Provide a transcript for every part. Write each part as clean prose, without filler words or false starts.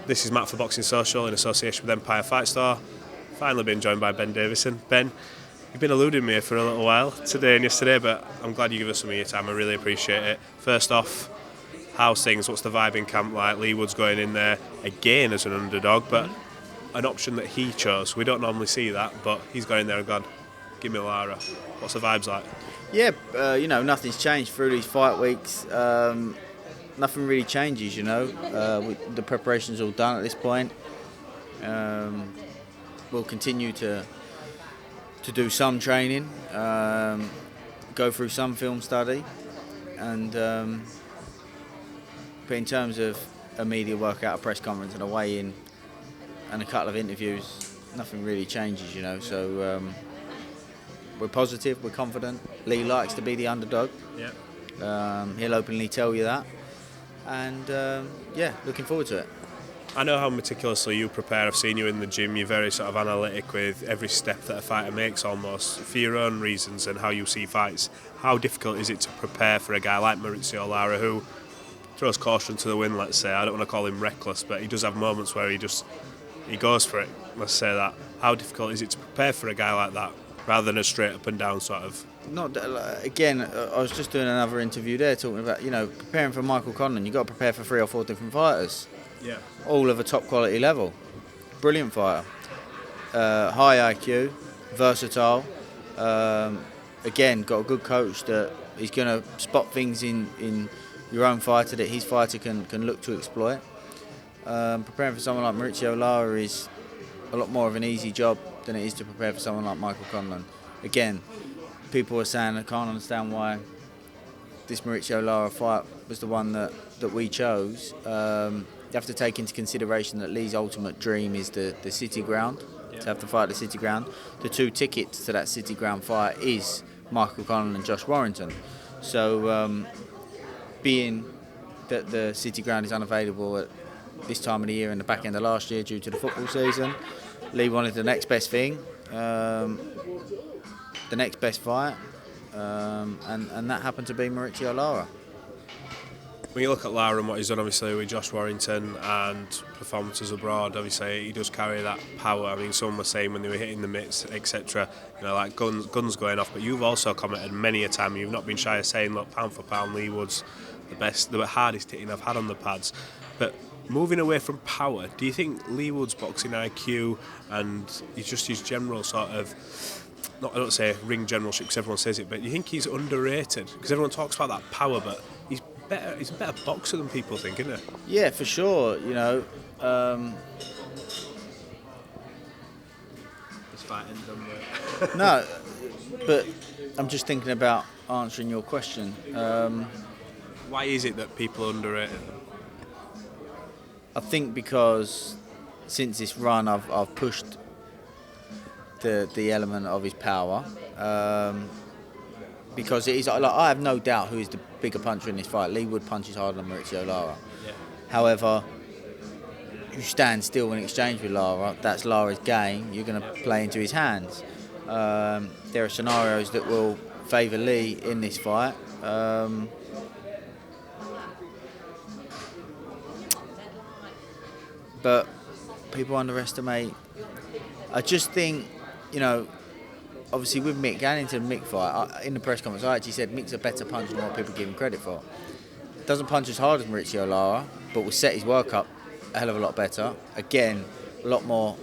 This is Matt for Boxing Social in association with Empire Fight Store. Finally been joined by Ben Davison. Ben, you've been eluding me for a little while today and yesterday, but I'm glad you give us some of your time. I really appreciate it. First off, how's things? What's the vibe in camp like? Leigh Woods going in there again as an underdog, but an option that he chose. We don't normally see that, but he's going in there and gone, give me Lara. What's the vibes like? Yeah, nothing's changed through these fight weeks. Nothing really changes, the preparation's all done at this point. We'll continue to do some training, go through some film study, and but in terms of a media workout, a press conference and a weigh-in and a couple of interviews, nothing really changes, so we're positive, we're confident. Leigh likes to be the underdog. Yeah. He'll openly tell you that. And looking forward to it. I know how meticulously you prepare. I've seen you in the gym. You're very sort of analytic with every step that a fighter makes almost, for your own reasons and how you see fights. How difficult is it to prepare for a guy like Mauricio Lara, who throws caution to the wind, let's say? I don't want to call him reckless, but he does have moments where he goes for it, let's say that. How difficult is it to prepare for a guy like that, rather than a straight up and down sort of? Again, I was just doing another interview there talking about, preparing for Michael Conlan. You've got to prepare for 3 or 4 different fighters. Yeah. All of a top quality level. Brilliant fighter. High IQ, versatile. Again, got a good coach that is going to spot things in your own fighter that his fighter can look to exploit. Preparing for someone like Mauricio Lara is a lot more of an easy job than it is to prepare for someone like Michael Conlan. Again, people are saying I can't understand why this Mauricio Lara fight was the one that we chose. You have to take into consideration that Leigh's ultimate dream is the City Ground, to have to fight the City Ground. The 2 tickets to that City Ground fight is Michael Conlan and Josh Warrington. So being that the City Ground is unavailable at this time of the year and the back end of last year due to the football season, Leigh wanted the next best thing. The next best fight, and that happened to be Mauricio Lara. When you look at Lara and what he's done, obviously, with Josh Warrington and performances abroad, obviously, he does carry that power. I mean, some were saying when they were hitting the mitts, etc., like guns going off, but you've also commented many a time, you've not been shy of saying, look, pound for pound, Leigh Woods, the hardest hitting I've had on the pads. But moving away from power, do you think Leigh Woods' boxing IQ and just his general sort of, I don't say ring generalship because everyone says it, but you think he's underrated? Because everyone talks about that power, but he's a better boxer than people think, isn't he? Yeah, for sure. This fight ends on No, but I'm just thinking about answering your question. Why is it that people underrate him? I think because since this run I've pushed the element of his power, because it is like I have no doubt who is the bigger puncher in this fight. Leigh Wood punches harder than Mauricio Lara. Yeah. However, you stand still in exchange with Lara. That's Lara's game. You're going to play into his hands. There are scenarios that will favour Leigh in this fight. But people underestimate. I just think, obviously with Mick, going into the Mick fight, in the press conference, I actually said Mick's a better puncher than what people give him credit for. Doesn't punch as hard as Mauricio Lara, but will set his work up a hell of a lot better. Again, a lot more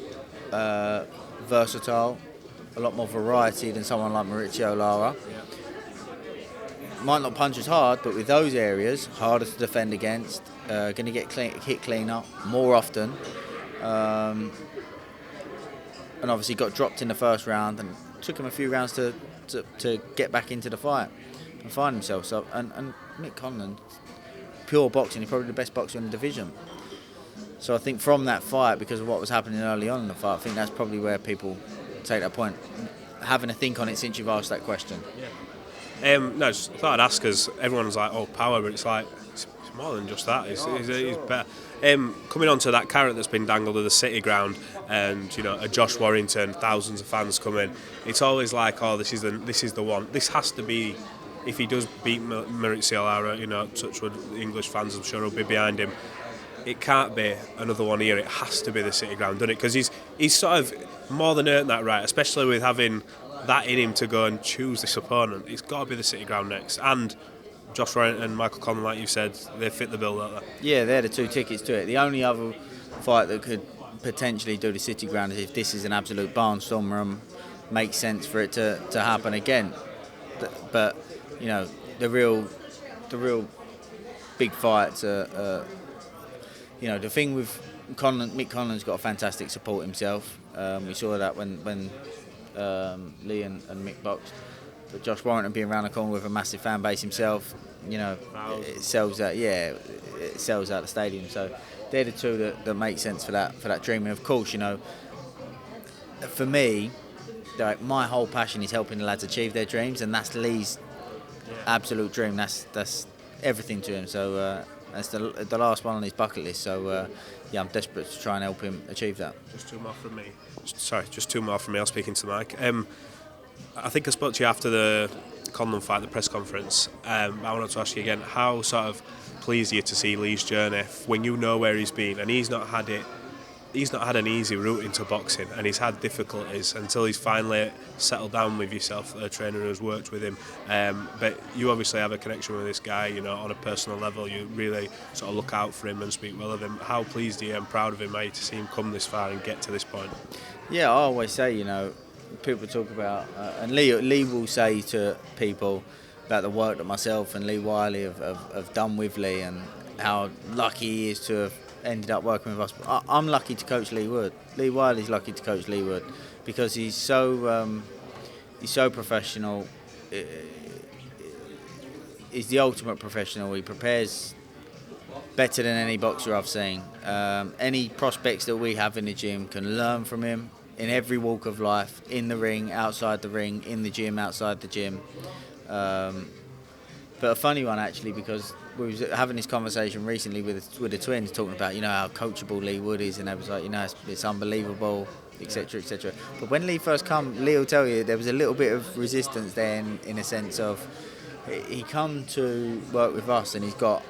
versatile, a lot more variety than someone like Mauricio Lara. Yeah. Might not punch as hard, but with those areas, harder to defend against, going to get hit cleaner more often. And obviously got dropped in the first round and took him a few rounds to get back into the fight and find himself. So and Mick Conlan, pure boxing, he's probably the best boxer in the division. So I think from that fight, because of what was happening early on in the fight, I think that's probably where people take that point. Having a think on it since you've asked that question. Yeah. No, just thought I'd ask, because everyone's like, oh, power, but it's like, it's more than just that. He's better. Coming on to that carrot that's been dangled at the City Ground, and a Josh Warrington, thousands of fans coming. It's always like, oh, this is the one. This has to be, if he does beat Mauricio Lara, touch wood, English fans I'm sure will be behind him. it can't be another one here. It has to be the City ground, doesn't it? Because he's sort of more than earned that right, especially with having that in him to go and choose this opponent. It's got to be the City ground next. And Josh Warrington and Michael Conlan, like you said, they fit the bill, don't they? Yeah, they're the two tickets to it. The only other fight that could potentially do the City ground is if this is an absolute barnstormer and makes sense for it to happen again. But you know, the real big fights are you know, the thing with Conlan, Mick Conlan's got a fantastic support himself. We saw that when Leigh and Mick boxed. But Josh Warrington being around the corner with a massive fan base himself, you know, it sells out. Yeah, it sells out the stadium. So they're the two that make sense for that dream. And of course, you know, for me, like, my whole passion is helping the lads achieve their dreams, and that's Leigh's absolute dream. That's everything to him. So that's the last one on his bucket list. So yeah, I'm desperate to try and help him achieve that. Just two more from me. Just two more from me. I'll speak into the mic. I think I spoke to you after the Conlan fight, the press conference. I wanted to ask you again, how sort of pleased are you to see Leigh's journey when you know where he's been, and he's not had an easy route into boxing, and he's had difficulties until he's finally settled down with yourself, a trainer who's worked with him. But you obviously have a connection with this guy, you know, on a personal level. You really sort of look out for him and speak well of him. How pleased are you and proud of him are you to see him come this far and get to this point? Yeah, I always say, you know, people talk about, and Leigh will say to people about the work that myself and Leigh Wiley have done with Leigh, and how lucky he is to have ended up working with us. I'm lucky to coach Leigh Wood. Leigh Wiley's lucky to coach Leigh Wood because he's so professional. He's the ultimate professional. He prepares better than any boxer I've seen. Any prospects that we have in the gym can learn from him in every walk of life, in the ring, outside the ring, in the gym, outside the gym. But a funny one actually, because we was having this conversation recently with the twins, talking about, you know, how coachable Leigh Wood is, and they was like, you know, it's unbelievable, etc., etc. But when Leigh first come, Leigh will tell you there was a little bit of resistance there in a sense of he come to work with us, and he's got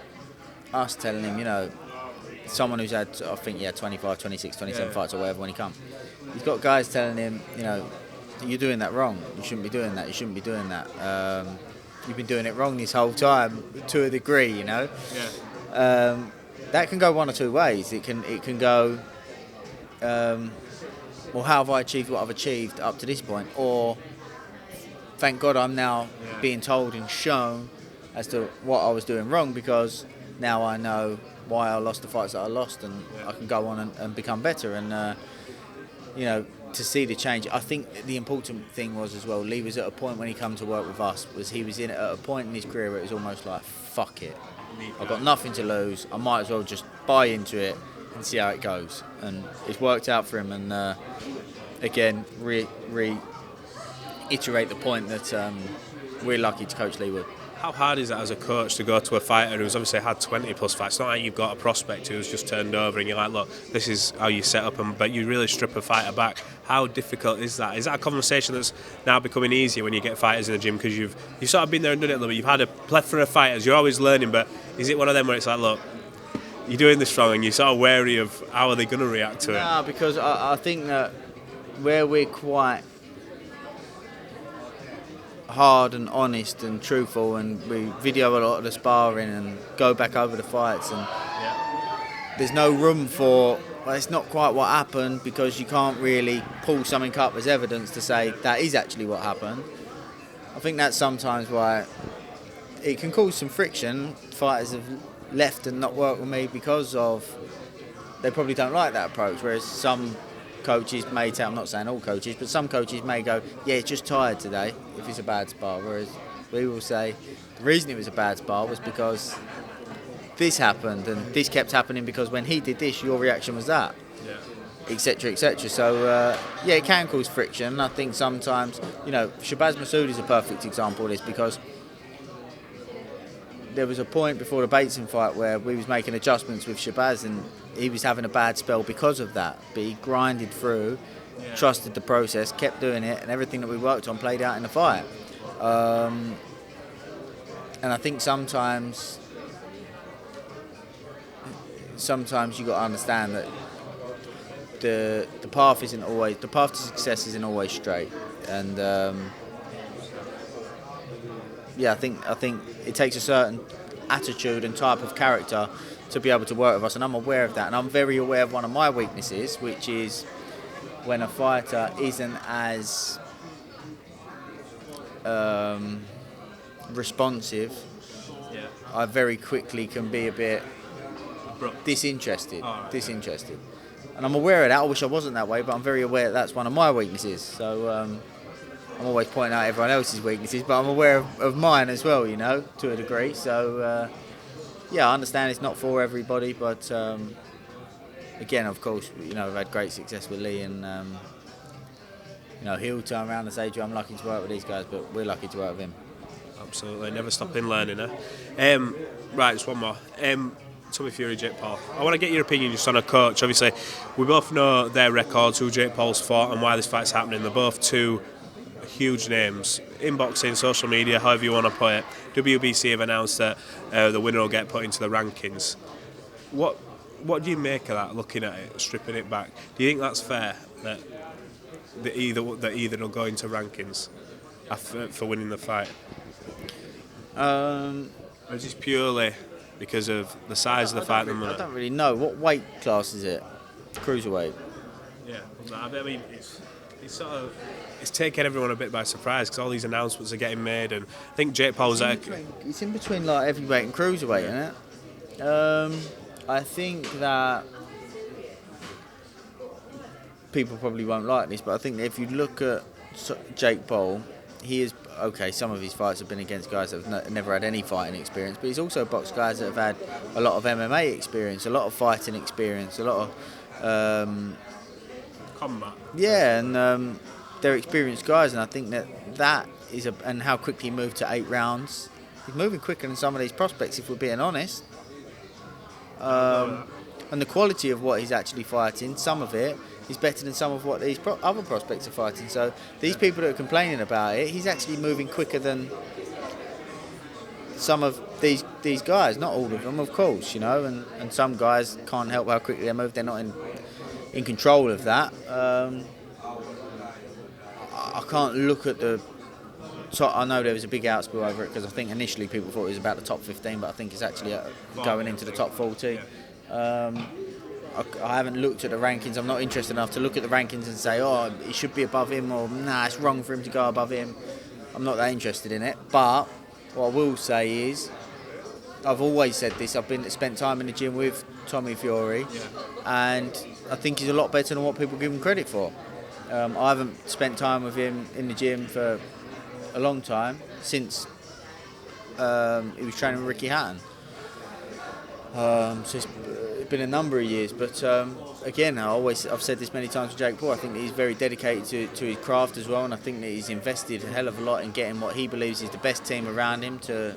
us telling him, you know, someone who's had, I think he had 25, 26, 27 fights or whatever when he come. He's got guys telling him, you know, you're doing that wrong. You shouldn't be doing that. You shouldn't be doing that. You've been doing it wrong this whole time, to a degree, you know. Yeah. That can go one or two ways. It can go, well, how have I achieved what I've achieved up to this point? Or, thank God I'm now being told and shown as to what I was doing wrong, because now I know why I lost the fights that I lost, and I can go on and become better. And, you know, to see the change, I think the important thing was as well, Leigh was at a point when he come to work with us, was he was in at a point in his career where it was almost like, fuck it, I've got nothing to lose, I might as well just buy into it and see how it goes. And it's worked out for him. And again, reiterate the point that we're lucky to coach Leigh Wood. How hard is it as a coach to go to a fighter who's obviously had 20 plus fights? It's not like you've got a prospect who's just turned over and you're like, look, this is how you set up, but you really strip a fighter back. How difficult is that? Is that a conversation that's now becoming easier when you get fighters in the gym, because you've sort of been there and done it a little bit? You've had a plethora of fighters, you're always learning, but is it one of them where it's like, look, you're doing this wrong, and you're sort of wary of how are they going to react to it? No, because I think that where we're quite hard and honest and truthful, and we video a lot of the sparring and go back over the fights, and there's no room for, well, it's not quite what happened, because you can't really pull something up as evidence to say that is actually what happened. I think that's sometimes why it can cause some friction. Fighters have left and not worked with me because of, they probably don't like that approach, whereas some coaches may tell, I'm not saying all coaches, but some coaches may go, yeah, it's just tired today, if it's a bad spar, whereas we will say the reason it was a bad spar was because this happened, and this kept happening because when he did this, your reaction was that, etc., etc. So yeah, it can cause friction. I think sometimes, you know, Shabazz Massoud is a perfect example of this, because there was a point before the Bateson fight where we was making adjustments with Shabazz, and he was having a bad spell because of that, but he grinded through, trusted the process, kept doing it, and everything that we worked on played out in the fight. And I think sometimes sometimes you got to understand that the path to success isn't always straight, and I think it takes a certain attitude and type of character to be able to work with us, and I'm aware of that, and I'm very aware of one of my weaknesses, which is when a fighter isn't as responsive. I very quickly can be a bit disinterested. And I'm aware of that. I wish I wasn't that way, but I'm very aware that's one of my weaknesses. So I'm always pointing out everyone else's weaknesses, but I'm aware of mine as well, to a degree. So I understand it's not for everybody, but again, of course, we've had great success with Leigh, and he'll turn around and say to you, I'm lucky to work with these guys, but we're lucky to work with him. Absolutely, never stopping learning, eh? Right, just one more. Tommy Fury, Jake Paul. I want to get your opinion just on a coach. Obviously, we both know their records, who Jake Paul's fought and why this fight's happening. They're both two huge names in boxing, social media, however you want to put it. WBC have announced that the winner will get put into the rankings. What do you make of that, looking at it, stripping it back? Do you think that's fair, that either will go into rankings for winning the fight? Or is this purely because of the size of the fight and the money? I don't really know. What weight class is it? Cruiserweight? Yeah, I mean, it's taken everyone a bit by surprise because all these announcements are getting made, and I think Jake Paul's it's in between like heavyweight and cruiserweight, isn't it? I think that people probably won't like this, but I think that if you look at Jake Paul, he is okay. Some of his fights have been against guys that have never had any fighting experience, but he's also boxed guys that have had a lot of MMA experience, a lot of fighting experience, a lot of combat. Yeah, and they're experienced guys, and I think that is and how quickly he moved to 8 rounds. He's moving quicker than some of these prospects, if we're being honest. And the quality of what he's actually fighting, some of it is better than some of what these other prospects are fighting. So these people that are complaining about it, he's actually moving quicker than some of these guys. Not all of them, of course, and some guys can't help how quickly they move. They're not in control of that. I can't look at the top. I know there was a big outspill over it because I think initially people thought it was about the top 15, but I think it's actually going into the top 40. I haven't looked at the rankings. I'm not interested enough to look at the rankings and say, oh, it should be above him, or nah, it's wrong for him to go above him. I'm not that interested in it. But what I will say is, I've always said this. I've spent time in the gym with Tommy Fury, and I think he's a lot better than what people give him credit for. I haven't spent time with him in the gym for a long time, since he was training with Ricky Hatton. So it's been a number of years, but again, I've said this many times to Jake Paul. I think that he's very dedicated to his craft as well, and I think that he's invested a hell of a lot in getting what he believes is the best team around him to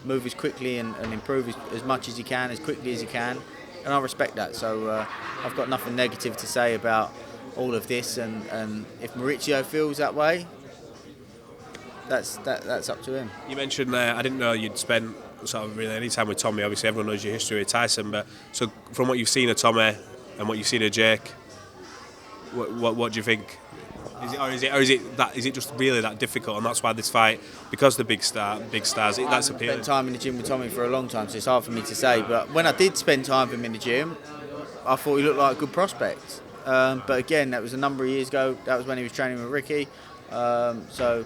move as quickly and improve as much as he can, as quickly as he can, and I respect that. So I've got nothing negative to say about all of this, and if Mauricio feels that way, that's up to him. You mentioned there, I didn't know you'd spent sort of really any time with Tommy. Obviously everyone knows your history with Tyson, but so from what you've seen of Tommy and what you've seen of Jake, what do you think? Is it just really that difficult, and that's why this fight, because the big stars, that's appealing? I spent time in the gym with Tommy for a long time, so it's hard for me to say, but when I did spend time with him in the gym, I thought he looked like a good prospect. But again, that was a number of years ago. That was when he was training with Ricky. So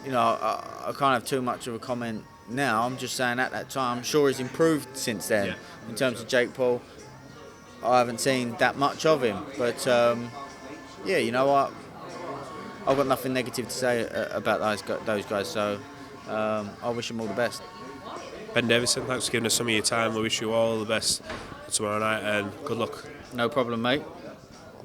I can't have too much of a comment now. I'm just saying at that time, I'm sure he's improved since then. In terms of Jake Paul, I haven't seen that much of him, but I've got nothing negative to say about those guys, so I wish them all the best. Ben Davison, thanks for giving us some of your time. We wish you all the best for tomorrow night, and good luck. No problem, mate.